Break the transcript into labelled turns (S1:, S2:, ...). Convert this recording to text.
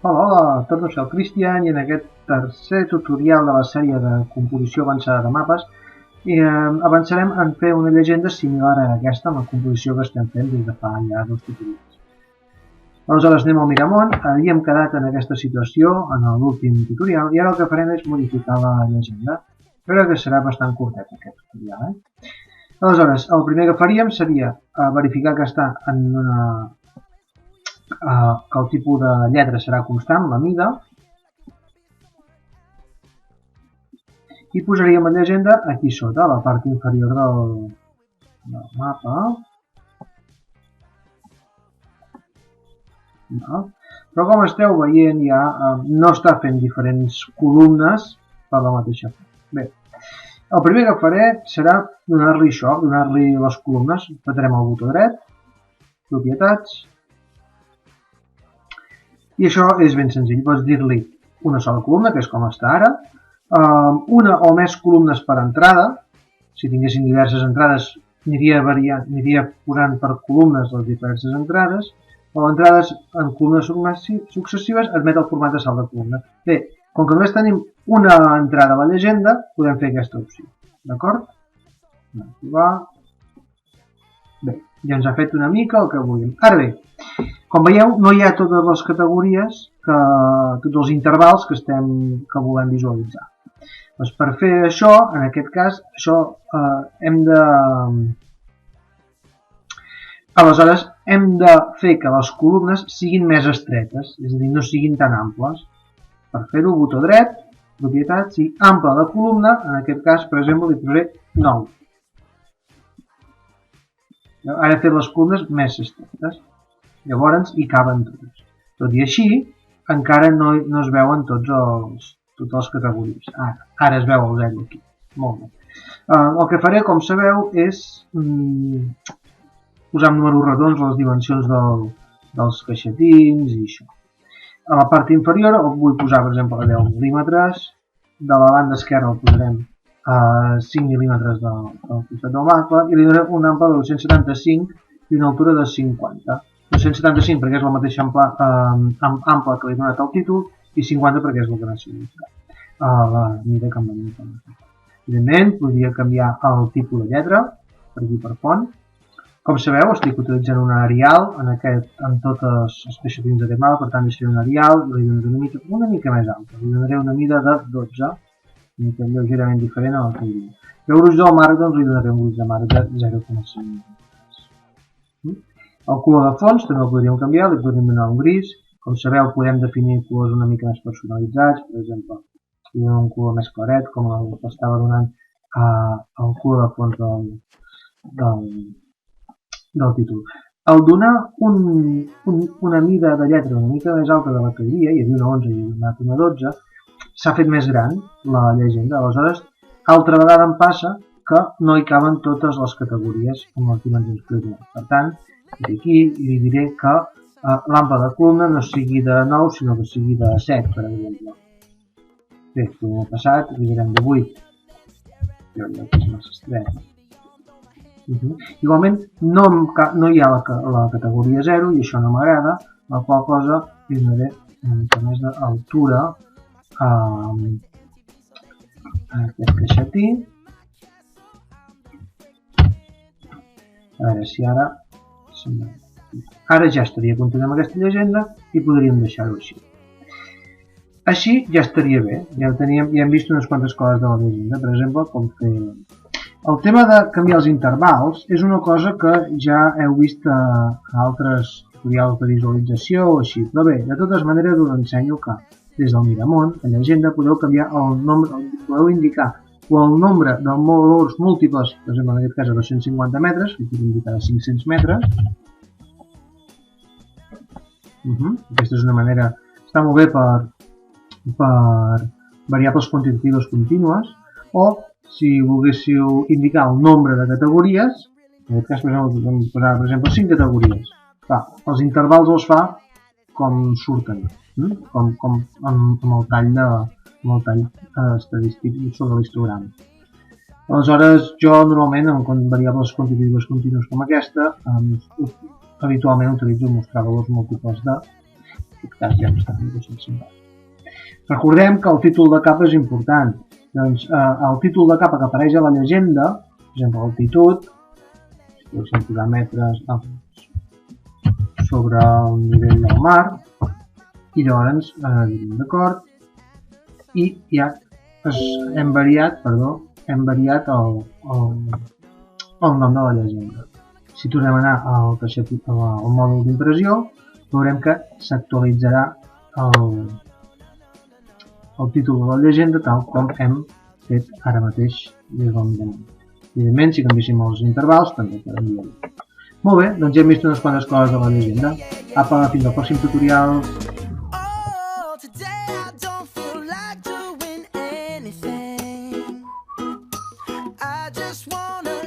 S1: Hola, hola, torno a ser el Cristian i en aquest tercer tutorial de la sèrie de composició avançada de mapes avançarem en fer una llegenda similar a aquesta, amb la composició que estem fent des de fa ja 2 tutorials. Aleshores anem al Miramont, havíem quedat en aquesta situació en l'últim tutorial i ara el que farem és modificar la llegenda. Crec que serà bastant curtet aquest tutorial. Aleshores, el primer que faríem seria verificar que està en una que el tipus de lletra serà constant, la mida, i posaríem la llegenda aquí sota, a la part inferior del mapa. Però com esteu veient ja no està fent diferents columnes per la mateixa forma. Bé, el primer que faré serà donar-li això, donar-li les columnes. Apretarem el botó dret, propietats, i això és ben senzill, pots dir-li una sola columna, que és com està ara, una o més columnes per entrada. Si tinguessin diverses entrades aniria posant per columnes les diverses entrades, o entrades en columnes successives admet el format de salt de columna. Bé, com que només tenim una entrada a la llegenda, podem fer aquesta opció, d'acord? Bé, ja ens ha fet una mica el que volíem. Ara bé, com veieu, no hi ha totes les categories, tots els intervals que volem visualitzar. Doncs per fer això, en aquest cas, aleshores hem de fer que les columnes siguin més estretes, és a dir, no siguin tan amples. Per fer-ho, botó dret, propietats, i ample de columna, en aquest cas, per exemple, li posaré 9. Ara he fet les columnes més estretes. Llavors hi caben totes. Tot i així, encara no es veuen totes les categories. Ara es veu el 0 aquí. Molt bé. El que faré, com sabeu, és posar amb números redons les dimensions dels caixetins i això. A la part inferior vull posar, per exemple, 10 mil·límetres. De la banda esquerra el posarem a 5 mil·límetres del costat del mapa i li donaré un ample de 275 i una altura de 50. 275 perquè és la mateixa ample que li he donat al títol i 50 perquè és el que necessito. La mida que em va dir. Evidentment, podria canviar el tipus de lletra, per aquí per font. Com sabeu, estic utilitzant una Arial en totes les caixetins d'aquest mapa, per tant deixaré una Arial i li donaré una mica més alta. Li donaré una mida de 12, una mica lleugerament diferent a la que hi havia. El gruix del marc, doncs li donaré un gruix de marc de 0,5. El color de fons també el podríem canviar, li podríem donar un gris. Com sabeu, podem definir colors una mica més personalitzats, per exemple, li dono un color més claret, com el que estava donant el color de fons del títol. Al donar una mida de lletra una mica més alta de la que hi havia una 11 i una 12, s'ha fet més gran la llegenda. Aleshores, altra vegada em passa que no hi caben totes les categories amb les dimensions que he donat. Per tant, aquí li diré que l'ample de columna no sigui de 9, sinó que sigui de 7, per exemple. Bé, com he passat, li direm de 8. Jo crec que és massa estret. Igualment, no hi ha la categoria 0 i això no m'agrada, la qual cosa li donaré una mica més d'altura a aquest caixetí. A veure si ara ja estaria content amb aquesta llegenda i podríem deixar-ho així. Així ja estaria bé, ja hem vist unes quantes coses de la llegenda, per exemple, com fer... El tema de canviar els intervals és una cosa que ja heu vist a altres tutorials de visualització o així, però bé, de totes maneres us ensenyo que des del Miramont, a llegenda, podeu canviar el nombre, podeu indicar el nombre de valors múltiples, per exemple, en aquest cas a 250 metres, que podeu indicar a 500 metres. Aquesta és una manera, està molt bé per variables quantitatives contínues, o si volguéssiu indicar el nombre de categories, en aquest cas podem posar, per exemple, 5 categories. Els intervals els fa com surten, com amb el tall estadístic sobre l'histogram. Aleshores, jo normalment amb variables quantitatives contínues com aquesta, habitualment utilitzo mostrar valors múltiples de, aquest cas ja no està en 250. Recordem que el títol de capa és important. Doncs el títol de capa que apareix a la llegenda, per exemple, altitud, si volem posar metres sobre el nivell del mar, i llavors d'acord, i ja hem variat el nom de la llegenda. Si tornem a anar al mòdul d'impressió, veurem que s'actualitzarà el títol de la llegenda tal com hem fet ara mateix des del moment. Evidentment, si canviéssim els intervals, també quedaria bé. Molt bé, doncs ja hem vist unes quantes coses de la llegenda. Apa, fins al pròxim tutorial.
S2: I just wanna